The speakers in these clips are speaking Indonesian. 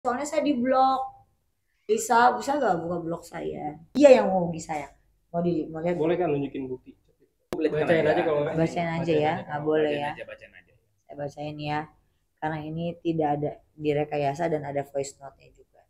Soalnya saya di blok. Bisa nggak buka blog saya? Dia yang mau di saya. Mau lihat? Boleh kan nunjukin bukti? Bacain aja kalau bacain aja ya, nggak boleh ya. bacain aja. Saya bacain ya, karena ini tidak ada direkayasa dan ada voice note-nya juga.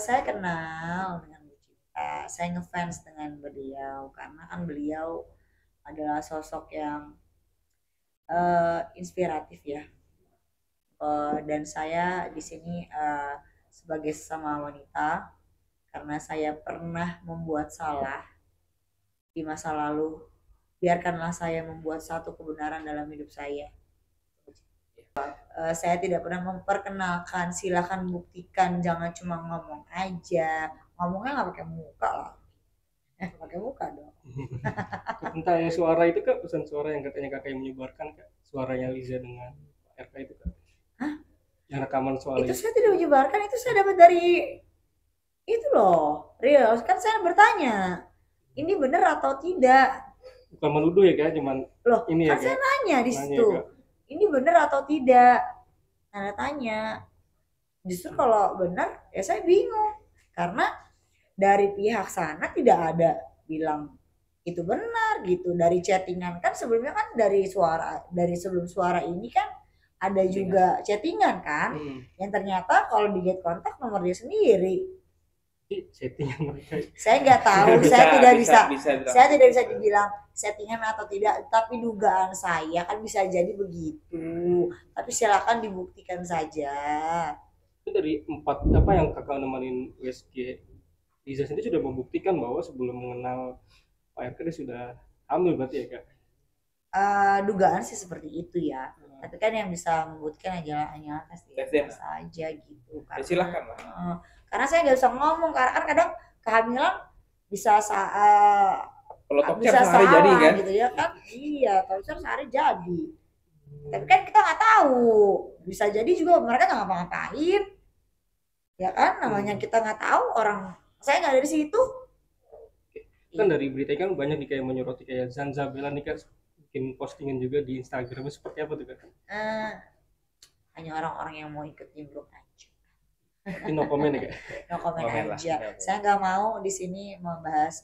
Saya kenal dengan Bu Cita, saya ngefans dengan beliau karena kan beliau adalah sosok yang inspiratif ya. Dan saya di sini sebagai sesama wanita, karena saya pernah membuat salah di masa lalu, biarkanlah saya membuat satu kebenaran dalam hidup saya. Saya tidak pernah memperkenalkan, silakan buktikan, jangan cuma ngomong aja. Ngomongnya nggak pakai muka lah. Pakai muka dong. Tentang yang suara itu kak, pesan suara yang katanya kakak yang menyebarkan kak, suaranya Liza dengan RK itu kak. Hah? Yang rekaman soal itu saya tidak menyebarkan, itu saya dapat dari itu loh, real. Kan saya bertanya, ini benar atau tidak? Bukan menuduh ya kak, cuman Loh, ini kan ya saya kak, nanya di nanya, situ, Kak. ini benar atau tidak? Tanda tanya. Justru kalau benar ya saya bingung, karena dari pihak sana tidak ada bilang itu benar gitu. Dari chattingan kan sebelumnya kan dari sebelum suara ini kan ada juga chattingan kan, yang ternyata kalau di get kontak nomor dia sendiri. Settingan mereka. Saya nggak tahu, saya tidak bisa dibilang settingan atau tidak, tapi dugaan saya kan bisa jadi begitu. Tapi silakan dibuktikan saja. Itu dari 4 apa yang kakak nemenin USG, Liza sendiri sudah membuktikan bahwa sebelum mengenal Pak RK dia sudah hamil berarti ya kak? Dugaan sih seperti itu ya. Tapi kan yang bisa membuktikan hanya pasti saja gitu. Karena, Silakan lah. Karena saya nggak bisa ngomong, karena kan kadang kehamilan bisa Kalau bisa sehari salah jadi kan? gitu ya kan. Iya, kalau sehari jadi. Tapi kan kita nggak tahu, bisa jadi juga mereka nggak ngapa-ngapain, ya kan? Namanya kita nggak tahu, orang saya nggak ada di situ. Kan dari berita kan banyak nih kayak menyoroti kayak Zanzabela nih kan bikin postingan juga di Instagram, seperti apa tuh kak? Hanya orang-orang yang mau ikut nyemplung aja. Ini no comment ya kak? No comment Komen aja. lah. Saya nggak mau di sini membahas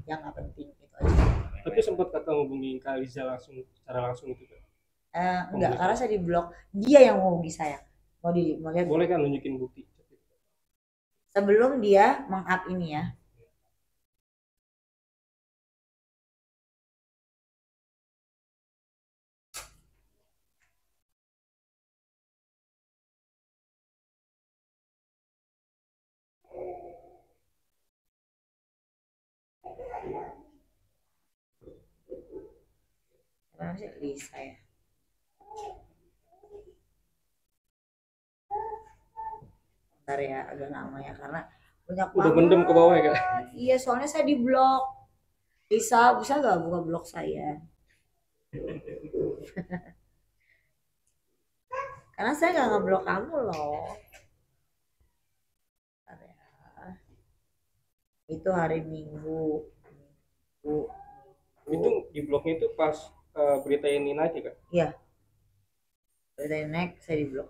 yang nggak penting itu aja. Tapi sempat kakak ngubungi Kak Liza langsung, secara langsung itu kak? Enggak, karena saya di blok. Dia yang mau di saya. Mau lihat? Boleh kan nunjukin bukti? Sebelum dia meng-up ini ya. Mana sih Lisa ya? Bentar ya, agak lama ya, karena banyak Udah banget. mendem ke bawah ya kak? Iya, soalnya saya di blok. Lisa, bisa nggak buka blog saya? Karena saya nggak ngeblok kamu loh. Bentar ya. Itu hari Minggu. Itu di blognya itu pas berita ini naik ya kak? Iya. Berita ini naik, saya di blok.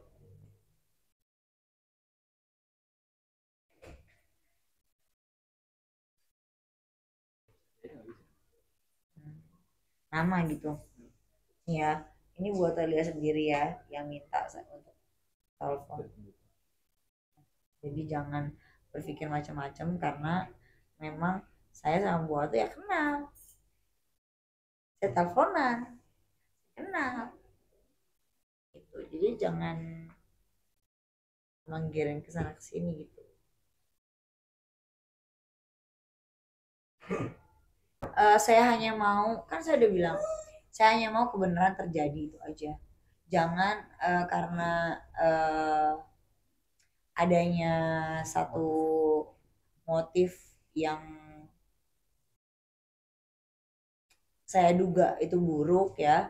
Nama gitu. Ya, ini buat Alia sendiri ya, yang minta saya untuk telepon. Jadi jangan berpikir macam-macam, karena memang saya sama Bu Atu ya kenal. Saya teleponan, kenal. Gitu. Jadi jangan menggiring ke sana ke sini gitu. Saya hanya mau, kan saya udah bilang, saya hanya mau kebenaran terjadi, itu aja. Jangan karena adanya satu motif yang saya duga itu buruk ya,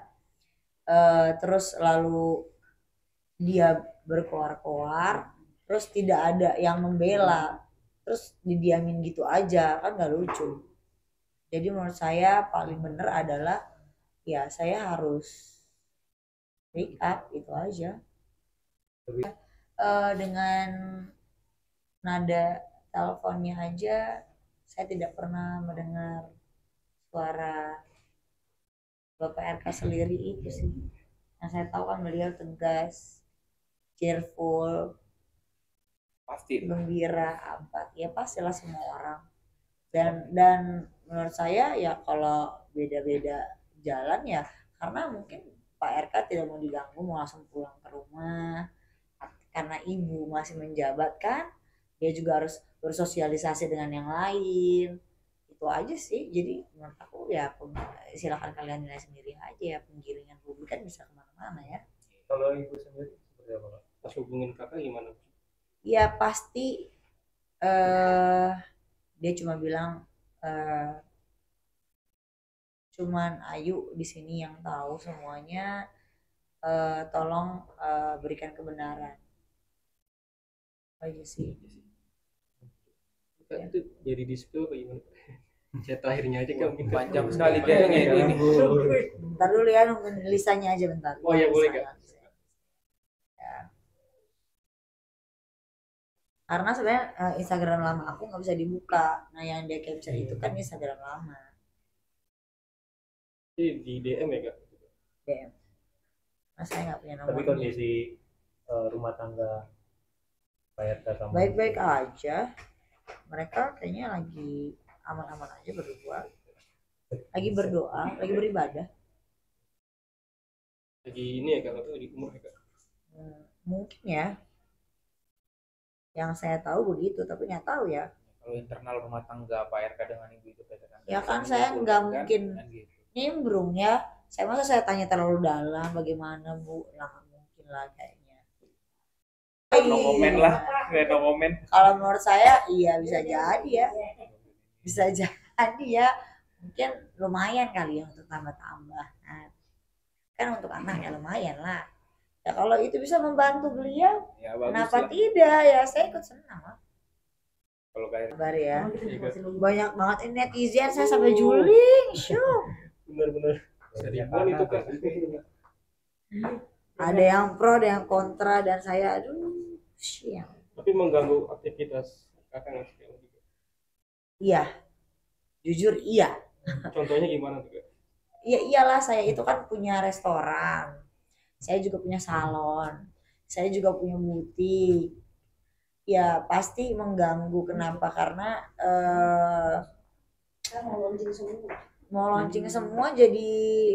terus lalu dia berkoar-koar, terus tidak ada yang membela, terus didiamin gitu aja, kan nggak lucu. Jadi menurut saya paling benar adalah ya saya harus pick up itu aja. Dengan nada teleponnya aja saya tidak pernah mendengar suara Bapak RK Seliri itu sih. Yang saya tahu kan beliau tegas, cheerful, Pasti gembira, apa ya pastilah semua orang. Dan menurut saya ya kalau beda-beda jalan ya karena mungkin Pak RK tidak mau diganggu, mau langsung pulang ke rumah karena ibu masih menjabat kan, dia juga harus bersosialisasi dengan yang lain. Itu aja sih. Jadi menurut aku ya silakan kalian nilai sendiri aja ya, penggiringan publik kan bisa kemana-mana ya. Kalau ibu sendiri seperti apa, Kak? Pas hubungin kakak gimana? Ya pasti dia cuma bilang cuman Ayu di sini yang tahu semuanya, tolong berikan kebenaran aja sih. Kak, itu jadi di spill apa gimana? Chat terakhirnya aja kan mungkin panjang sekali kayaknya ini. Bentar dulu ya, nungguin Lisanya aja bentar. Oh ya boleh Kak. Ya. Karena sebenarnya Instagram lama aku nggak bisa dibuka. Nah yang dia capture itu kan Instagram lama. Di DM ya Kak? DM. Nah saya nggak punya nomor. Tapi kondisi rumah tangga Pak RK sama baik-baik aja. Mereka kayaknya lagi aman-aman aja berdua. Lagi berdoa, lagi beribadah. Lagi ini ya Kak, atau lagi umur ya Kak? Mungkin ya. Yang saya tahu begitu, tapi nggak tahu ya. Kalau internal rumah tangga Pak RK dengan ibu itu beda kan? Ya kan saya nggak mungkin nimbrung ya. Masa saya tanya terlalu dalam bagaimana Bu? Nah, mungkin lah kayaknya. No comment lah, no comment. Kalau menurut saya iya bisa jadi ya. Bisa jadi ya. Mungkin lumayan kali ya untuk tambah-tambah. Nah, kan untuk anak ya lumayan lah. Ya kalau itu bisa membantu beliau, Ya, kenapa lah. tidak ya? Saya ikut senang lah. Kalau kayak Kabar ya. Banyak banget ini netizen, saya sampai juling. Syuk. Benar-benar. Seribuan itu Kak. Ada yang pro, ada yang kontra, dan saya aduh siang. Tapi mengganggu aktivitas kakak nggak sih? Iya, jujur iya. Contohnya gimana tuh Kak? Iya iyalah, saya itu kan punya restoran, saya juga punya salon, saya juga punya butik. Ya pasti mengganggu. Kenapa? Karena mau launching semua jadi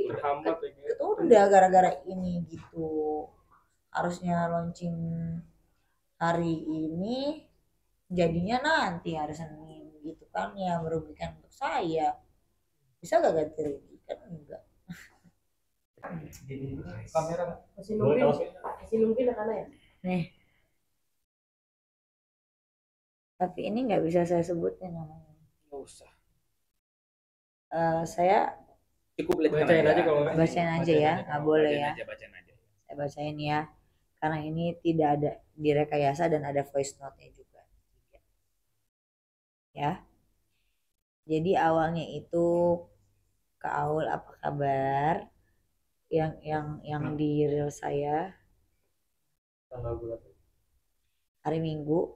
Berhambat ya Kak? ketunda gara-gara ini gitu. Harusnya launching hari ini jadinya nanti hari Senin gitu kan, ya merugikan untuk saya. Bisa gak ganti rugi? Kan enggak. kamera Masih nungguin karena ya. Nih. Tapi ini nggak bisa saya sebutin namanya. nggak usah. Saya Cukup lihat Bacain aja kalau nggak. bacain aja ya, nggak boleh ya. Bacain aja. Saya bacain ya, karena ini tidak ada direkayasa dan ada voice note-nya juga. Ya. Jadi awalnya itu Kak Aul apa kabar? Yang di reel saya tanggal berapa? hari Minggu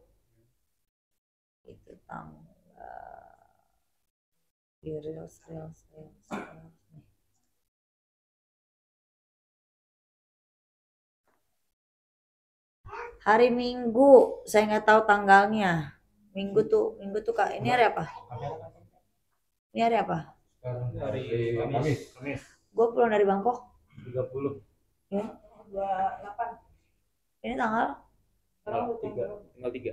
itu tanggal di reel nih. Hari Minggu, saya nggak tahu tanggalnya. Minggu tuh Kak, ini hari apa? Ini hari apa? Hari Kamis. Gue pulang dari Bangkok 30 ya. 28. Ini tanggal? tanggal 3.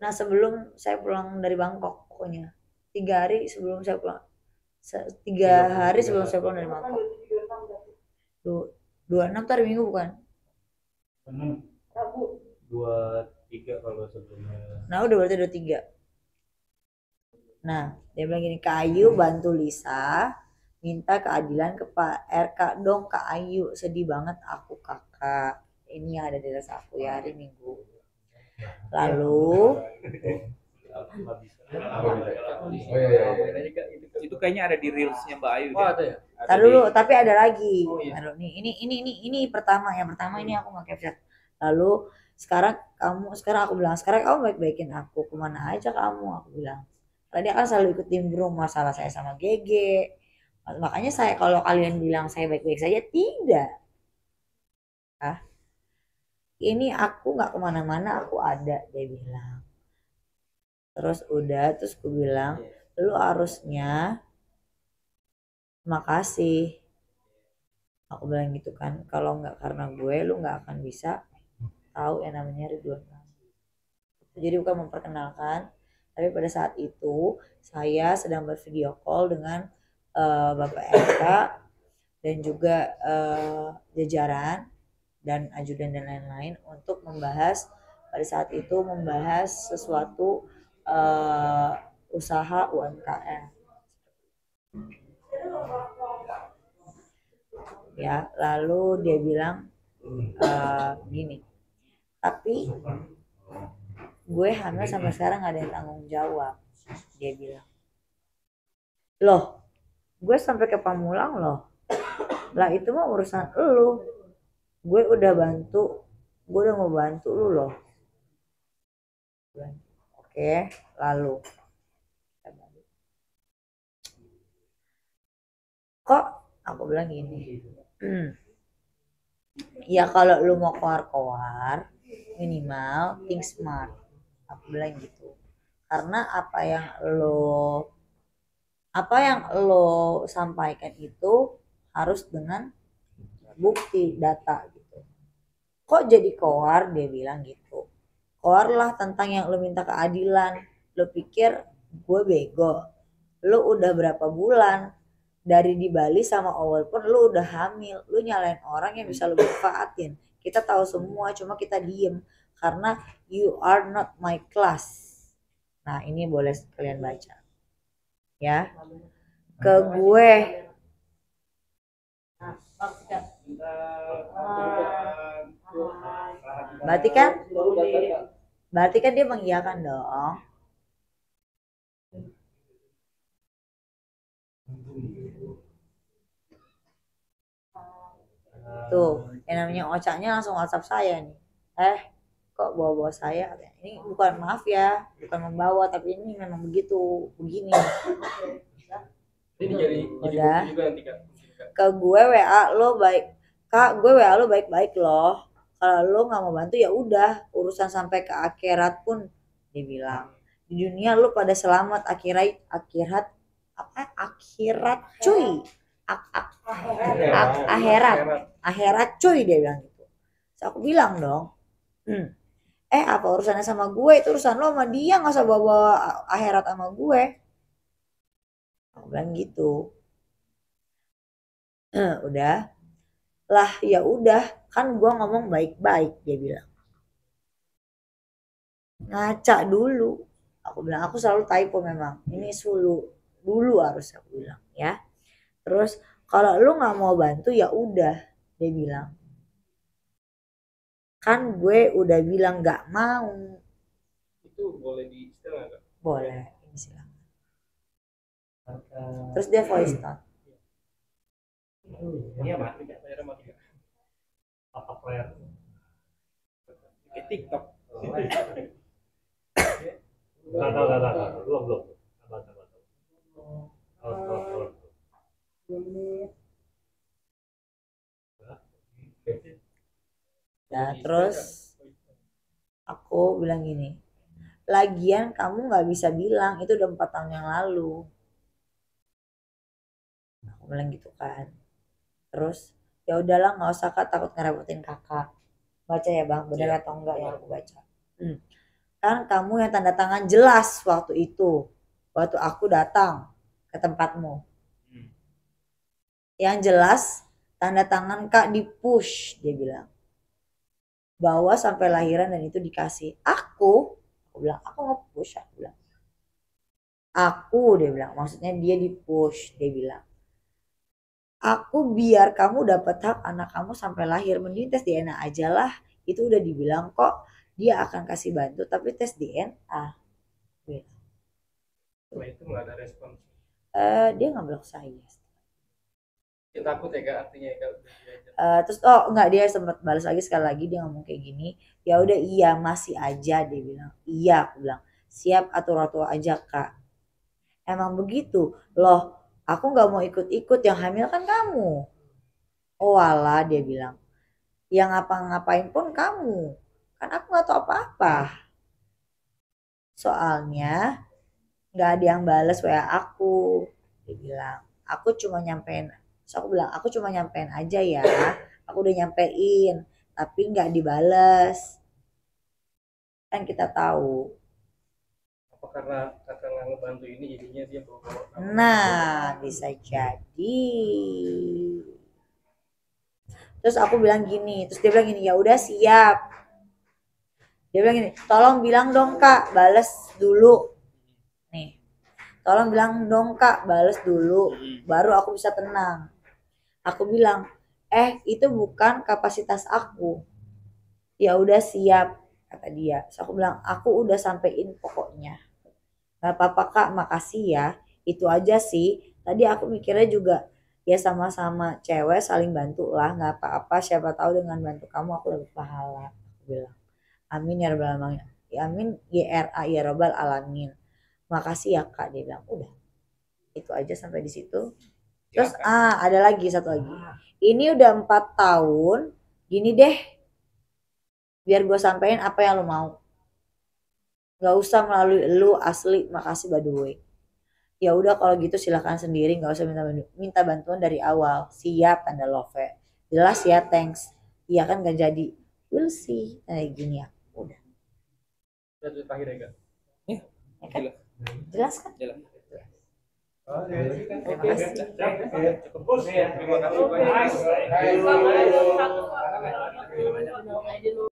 Nah sebelum saya pulang dari Bangkok pokoknya 3 hari sebelum saya pulang, 3 hari sebelum saya pulang dari Bangkok. 26 tuh hari Minggu bukan? 23 kalau sebelumnya. Nah udah berarti 23. Nah dia bilang gini, Kak Ayu bantu Lisa minta keadilan ke Pak RK dong Kak Ayu, sedih banget aku kakak. Ini yang ada di rasa aku ya hari Minggu. Lalu nggak bisa. Oh iya. Itu kayaknya ada di reelsnya Mbak Ayu. Oh, deh. ada ya? Ada Tar di- dulu, tapi ada lagi. Oh, iya. Taruh nih, ini pertama. Yang pertama ini aku nggak capture. Lalu sekarang aku bilang, sekarang kamu baik-baikin aku, kemana aja kamu? Aku bilang. Karena dia kan selalu ikut nimbrung masalah saya sama GG. Makanya saya kalau kalian bilang saya baik-baik saja, tidak. Ini aku nggak kemana-mana, aku ada, dia bilang. Terus aku bilang, lu harusnya makasih. Aku bilang gitu kan, kalau nggak karena gue, lu nggak akan bisa tahu yang namanya Ridwan Kamil. Jadi bukan memperkenalkan, tapi pada saat itu saya sedang bervideo call dengan Bapak RK dan juga jajaran dan ajudan dan lain-lain untuk membahas pada saat itu sesuatu usaha UMKM. Ya, lalu dia bilang gini, tapi gue hamil sampai sekarang gak ada yang tanggung jawab, dia bilang. Loh, gue sampai ke Pamulang loh, lah itu mah urusan lu, gue udah mau bantu lu loh. Oke, lalu kok aku bilang gini, ya kalau lu mau keluar minimal think smart, aku bilang gitu. Karena apa yang lo sampaikan itu harus dengan bukti data gitu. Kok jadi koar, dia bilang gitu. Koar lah tentang yang lo minta keadilan. Lo pikir gue bego? Lo udah berapa bulan dari di Bali sama Owol pun lo udah hamil, lo nyalain orang yang bisa lo manfaatin. Kita tahu semua, cuma kita diem karena you are not my class. Nah, ini boleh kalian baca ya, ke gue. Berarti kan dia mengiyakan dong. Tuh, yang namanya Ocaknya langsung WhatsApp saya nih. Kok bawa-bawa saya? Ini bukan, maaf ya, bukan membawa, tapi ini memang begini. Ini jadi Udah. bukti juga nanti Kak. Ke gue WA lo baik, Kak, gue WA lo baik-baik loh. Kalau lo nggak mau bantu ya udah, urusan sampai ke akhirat pun, dia bilang. Di dunia lo pada selamat, akhirat cuy. Akhirat cuy, dia bilang gitu. Terus aku bilang dong, apa urusannya sama gue? Itu urusan lo sama dia, nggak usah bawa akhirat sama gue. Aku bilang gitu. Udah lah, ya udah kan gue ngomong baik-baik, dia bilang. Ngaca dulu, aku bilang. Aku selalu typo memang, ini dulu harus aku bilang ya. Terus kalau lu nggak mau bantu ya udah, dia bilang. Kan gue udah bilang nggak mau. Itu boleh di setel nggak Kak? Boleh, ini silakan. Terus dia voice note. Iya mati Kak, bayarnya mati Kak. Apa player? Kayak TikTok. Belum. Nah, terus aku bilang gini, lagian kamu nggak bisa bilang itu udah 4 tahun yang lalu. Aku bilang gitu kan. Terus ya udahlah, nggak usah Kak, takut ngerepotin kakak. Baca ya Bang, benar atau enggak yang aku baca. Kan kamu yang tanda tangan jelas waktu itu, waktu aku datang ke tempatmu. Yang jelas tanda tangan Kak di push, dia bilang. Bawa sampai lahiran dan itu dikasih. Aku bilang, aku nge-push, aku bilang. Dia bilang, maksudnya dia di push, dia bilang. Aku biar kamu dapat hak anak kamu sampai lahir, mending tes DNA aja lah. Itu udah dibilang kok dia akan kasih bantu, tapi tes DNA. Setelah itu nggak ada respon. Dia nggak blok saya. Ya, takut ya kak, artinya ya kak udah diajak. Terus enggak, dia sempat balas lagi sekali lagi, dia ngomong kayak gini, ya udah iya masih aja, dia bilang iya. Aku bilang siap, atur-atur aja kak, emang begitu loh, aku nggak mau ikut-ikut, yang hamil kan kamu. Oh alah, dia bilang yang ngapa-ngapain pun kamu, kan aku nggak tahu apa-apa, soalnya nggak ada yang balas WA aku. Dia bilang aku cuma nyampein. So, aku bilang aku cuma nyampein aja ya, aku udah nyampein tapi nggak dibales, kan kita tahu. Apa karena kakak nggak ngebantu ini jadinya dia bawa-bawa nama? Nah bisa jadi. Terus aku bilang gini, terus dia bilang gini, ya udah siap. Dia bilang gini, tolong bilang dong kak bales dulu nih, tolong bilang dong kak bales dulu baru aku bisa tenang. Aku bilang itu bukan kapasitas aku. Ya udah siap kata dia. So, aku bilang aku udah sampein pokoknya, nggak apa-apa kak, makasih ya, itu aja sih. Tadi aku mikirnya juga ya sama-sama cewek saling bantu lah, nggak apa-apa, siapa tahu dengan bantu kamu aku dapat pahala. Aku bilang amin ya rabbal alamin, amin YRA ya rabbal alamin, makasih ya kak. Dia bilang udah itu aja sampai di situ. Terus ada lagi satu lagi, ini udah 4 tahun gini deh, biar gue sampein apa yang lo mau, nggak usah melalui lu, asli makasih by the way. Ya udah kalau gitu silahkan sendiri, nggak usah minta bantuan dari awal. Siap, tanda love, jelas ya, thanks. Iya kan nggak jadi, we'll see kayak gini ya. Udah Itu terakhir ya kak. ya kan? Jelas kan? Jelas. Oke. Terima kasih. Cukup. Terima kasih banyak. Oke.